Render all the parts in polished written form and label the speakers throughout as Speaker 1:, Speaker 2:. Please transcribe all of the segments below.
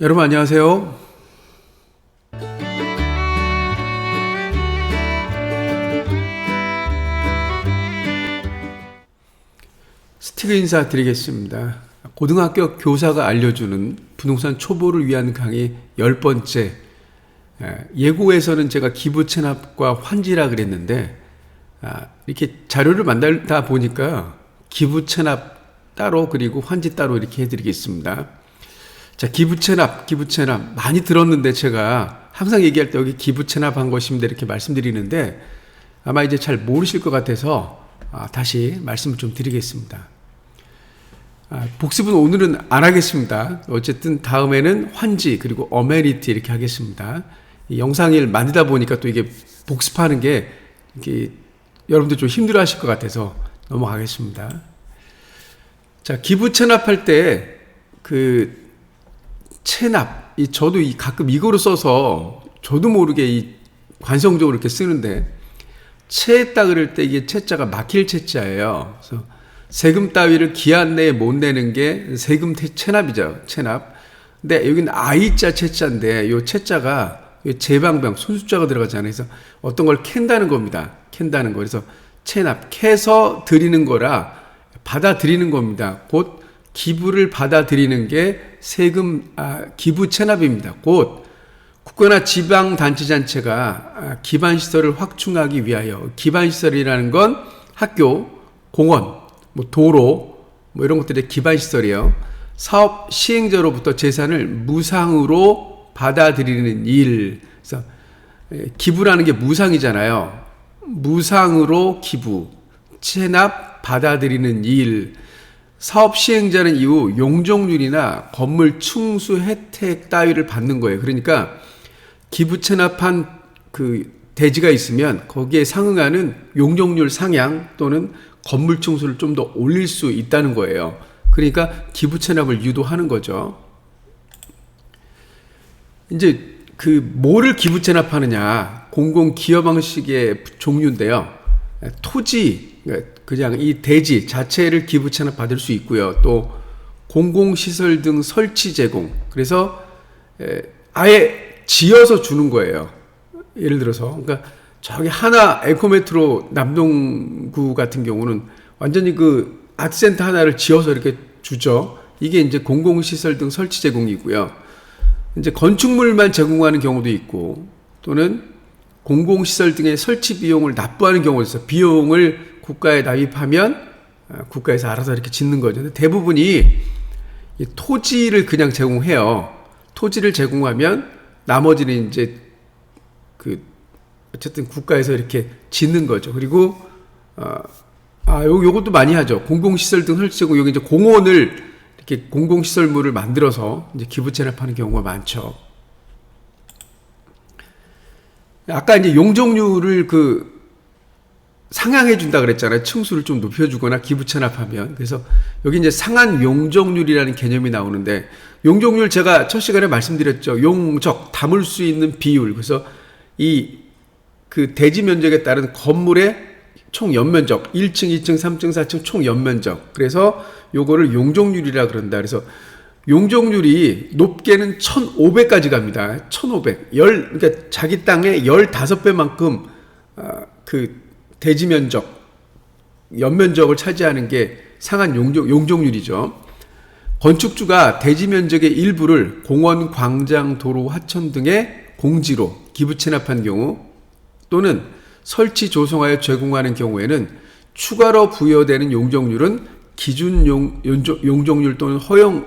Speaker 1: 여러분 안녕하세요. 스티그 인사 드리겠습니다. 고등학교 교사가 알려주는 부동산 초보를 위한 강의 10번째. 예고에서는 제가 기부 체납과 환지라 그랬는데 이렇게 자료를 만들다 보니까 기부 체납 따로 그리고 환지 따로 이렇게 해드리겠습니다. 자, 기부 체납 많이 들었는데 제가 항상 얘기할 때 여기 기부 체납한 것입니다 이렇게 말씀드리는데 아마 이제 잘 모르실 것 같아서 다시 말씀을 좀 드리겠습니다. 복습은 오늘은 안 하겠습니다. 어쨌든 다음에는 환지 그리고 어메니티 이렇게 하겠습니다. 이 영상을 만들다 보니까 또 이게 복습하는 게 이게 여러분들 좀 힘들어 하실 것 같아서 넘어가겠습니다. 자, 기부 체납할 때 체납, 저도 가끔 이거로 써서 저도 모르게 관성적으로 이렇게 쓰는데 채했다 그럴 때 이게 채자가 막힐 채자예요. 그래서 세금 따위를 기한 내에 못 내는 게 세금 체납이죠. 체납. 근데 여기는 I자 채자인데 이 채자가 제방병 손수자가 들어가잖아요. 그래서 어떤 걸 캔다는 겁니다. 캔다는 거. 그래서 체납, 캐서 드리는 거라 받아들이는 겁니다. 곧 기부를 받아들이는 게 기부 체납입니다. 곧 국가나 지방단체장체가 기반시설을 확충하기 위하여, 기반시설이라는 건 학교, 공원, 도로, 이런 것들의 기반시설이에요. 사업 시행자로부터 재산을 무상으로 받아들이는 일. 그래서 기부라는 게 무상이잖아요. 무상으로 기부, 체납, 받아들이는 일. 사업 시행자는 이후 용적률이나 건물 충수 혜택 따위를 받는 거예요. 그러니까 기부 체납한 대지가 있으면 거기에 상응하는 용적률 상향 또는 건물 충수를 좀 더 올릴 수 있다는 거예요. 그러니까 기부 체납을 유도하는 거죠. 이제 뭐를 기부 체납하느냐, 공공기여 방식의 종류인데요. 토지, 그냥 이 대지 자체를 기부 체납 받을 수 있고요. 또 공공시설 등 설치 제공. 그래서 아예 지어서 주는 거예요. 예를 들어서 그러니까 저기 하나 에코메트로 남동구 같은 경우는 완전히 아트센터 하나를 지어서 이렇게 주죠. 이게 이제 공공시설 등 설치 제공이고요. 이제 건축물만 제공하는 경우도 있고 또는 공공시설 등의 설치 비용을 납부하는 경우도 있어요. 비용을 국가에 납입하면 국가에서 알아서 이렇게 짓는 거죠. 근데 대부분이 토지를 그냥 제공해요. 토지를 제공하면 나머지는 이제 어쨌든 국가에서 이렇게 짓는 거죠. 그리고 요것도 많이 하죠. 공공시설 등 설치 제공. 여기 이제 공원을 이렇게 공공시설물을 만들어서 이제 기부 체납하는 경우가 많죠. 아까 이제 용적률을 상향해 준다 그랬잖아요. 층수를 좀 높여주거나 기부 체납하면. 그래서 여기 이제 상한 용적률이라는 개념이 나오는데 용적률 제가 첫 시간에 말씀드렸죠. 용적, 담을 수 있는 비율. 그래서 대지 면적에 따른 건물의 총 연면적, 1층, 2층, 3층, 4층 총 연면적. 그래서 요거를 용적률이라 그런다. 그래서 용적률이 높게는 1,500까지 갑니다. 1,500. 그러니까 자기 땅의 15배만큼 대지 면적, 연면적을 차지하는 게 상한 용적률이죠. 건축주가 대지 면적의 일부를 공원, 광장, 도로, 하천 등의 공지로 기부 체납한 경우 또는 설치 조성하여 제공하는 경우에는 추가로 부여되는 용적률은 기준 용적률 또는 허용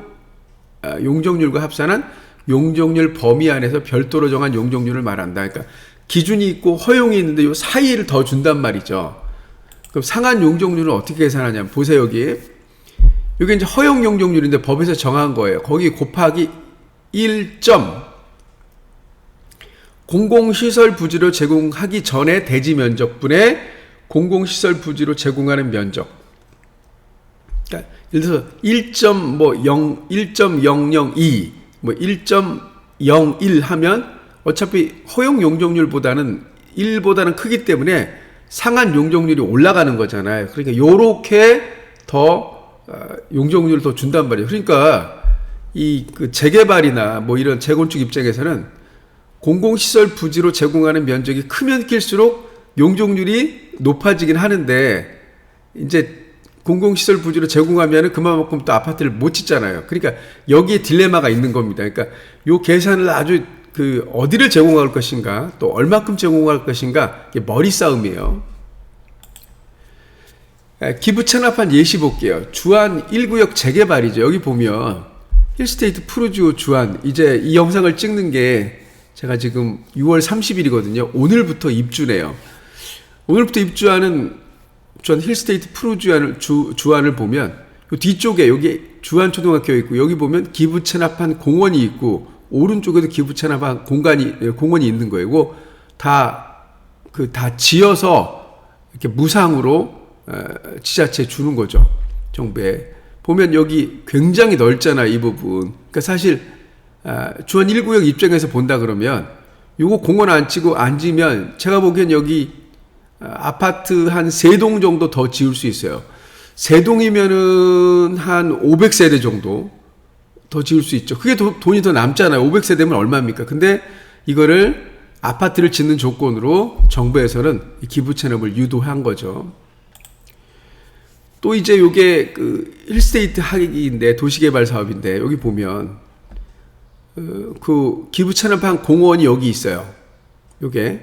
Speaker 1: 용적률과 합산한 용적률 범위 안에서 별도로 정한 용적률을 말한다. 그러니까 기준이 있고 허용이 있는데 이 사이를 더 준단 말이죠. 그럼 상한 용적률은 어떻게 계산하냐면 보세요. 여기 이제 허용 용적률인데 법에서 정한 거예요. 거기 곱하기 1. 공공시설 부지로 제공하기 전에 대지 면적분의 공공시설 부지로 제공하는 면적. 그러니까 예를 들어서 1.002, 1.01 하면 어차피 허용 용적률보다는 1보다는 크기 때문에 상한 용적률이 올라가는 거잖아요. 그러니까 요렇게 더 용적률을 더 준단 말이에요. 그러니까 이 그 재개발이나 뭐 이런 재건축 입장에서는 공공시설 부지로 제공하는 면적이 크면 클수록 용적률이 높아지긴 하는데, 이제 공공시설 부지로 제공하면 그만큼 또 아파트를 못 짓잖아요. 그러니까 여기에 딜레마가 있는 겁니다. 그러니까 요 계산을 아주 그 어디를 제공할 것인가, 또 얼마큼 제공할 것인가, 이게 머리 싸움이에요. 기부 체납한 예시 볼게요. 주안 1구역 재개발이죠. 여기 보면 힐스테이트 푸르지오 주안, 이제 이 영상을 찍는 게 제가 지금 6월 30일이거든요. 오늘부터 입주네요. 오늘부터 입주하는 주안 힐스테이트 푸르지오 주안을 보면 요 뒤쪽에 여기 주안 초등학교 있고, 여기 보면 기부 체납한 공원이 있고, 오른쪽에도 기부 체납한 공원이 있는 거예요. 다 지어서 이렇게 무상으로 지자체에 주는 거죠. 정부에. 보면 여기 굉장히 넓잖아, 이 부분. 그러니까 사실 주안 1구역 입장에서 본다 그러면 요거 공원 안 지면 제가 보기엔 여기 아파트 한 3동 정도 더 지을 수 있어요. 3동이면은 한 500세대 정도 더 지을 수 있죠. 그게 돈이 더 남잖아요. 500세대면 얼마입니까? 근데 이거를 아파트를 짓는 조건으로 정부에서는 기부 체납을 유도한 거죠. 또 이제 요게 그 힐스테이트 학위인데, 도시개발 사업인데, 여기 보면 그 기부 체납한 공원이 여기 있어요. 요게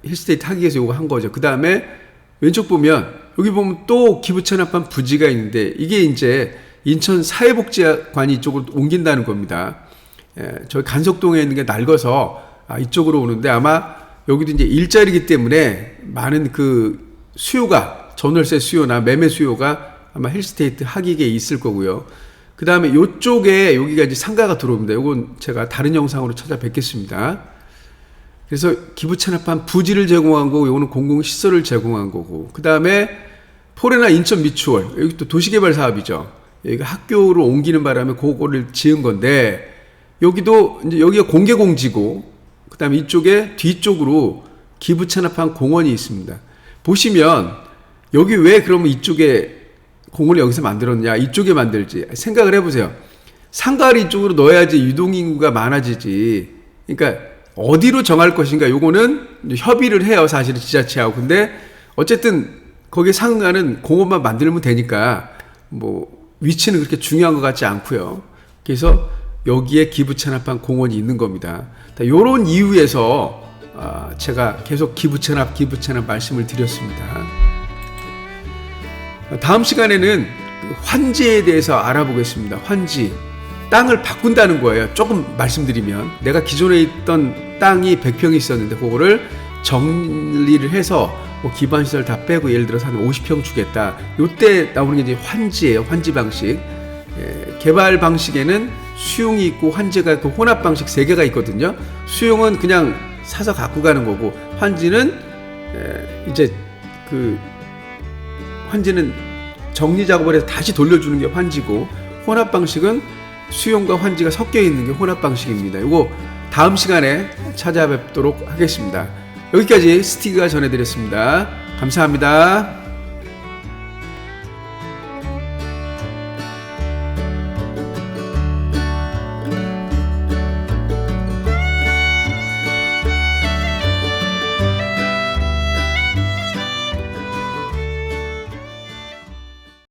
Speaker 1: 힐스테이트 학위에서 요거 한 거죠. 그 다음에 왼쪽 보면 여기 보면 또 기부 체납한 부지가 있는데, 이게 이제 인천 사회복지관이 이쪽으로 옮긴다는 겁니다. 저희 간석동에 있는 게 낡아서 이쪽으로 오는데, 아마 여기도 이제 일자리이기 때문에 많은 그 수요가, 전월세 수요나 매매 수요가 아마 힐스테이트 학위에 있을 거고요. 그 다음에 요쪽에 여기가 이제 상가가 들어옵니다. 요건 제가 다른 영상으로 찾아뵙겠습니다. 그래서 기부 체납한 부지를 제공한 거고, 요거는 공공시설을 제공한 거고, 그 다음에 포레나 인천 미추홀, 여기 또 도시개발 사업이죠. 여기가 학교로 옮기는 바람에 그거를 지은 건데, 여기도 이제 여기가 공개공지고, 그 다음에 이쪽에 뒤쪽으로 기부 체납한 공원이 있습니다. 보시면 여기 왜 그러면 이쪽에 공원을 여기서 만들었냐, 이쪽에 만들지 생각을 해보세요. 상가를 이쪽으로 넣어야지 유동인구가 많아지지. 그러니까 어디로 정할 것인가, 요거는 협의를 해요, 사실은 지자체하고. 근데 어쨌든 거기에 상가는 공원만 만들면 되니까 뭐 위치는 그렇게 중요한 것 같지 않고요. 그래서 여기에 기부 체납한 공원이 있는 겁니다. 요런 이유에서 제가 계속 기부 체납 말씀을 드렸습니다. 다음 시간에는 환지에 대해서 알아보겠습니다. 환지, 땅을 바꾼다는 거예요. 조금 말씀드리면, 내가 기존에 있던 땅이 100평이 있었는데 그거를 정리를 해서 뭐 기반시설 다 빼고 예를 들어서 한 50평 주겠다. 요때 나오는 게 이제 환지예요. 환지 방식. 개발 방식에는 수용이 있고 환지가 있고 혼합 방식 3개가 있거든요. 수용은 그냥 사서 갖고 가는 거고, 환지는 이제 그 환지는 정리 작업을 해서 다시 돌려주는 게 환지고, 혼합 방식은 수용과 환지가 섞여 있는 게 혼합 방식입니다. 이거 다음 시간에 찾아뵙도록 하겠습니다. 여기까지 스티그가 전해드렸습니다. 감사합니다.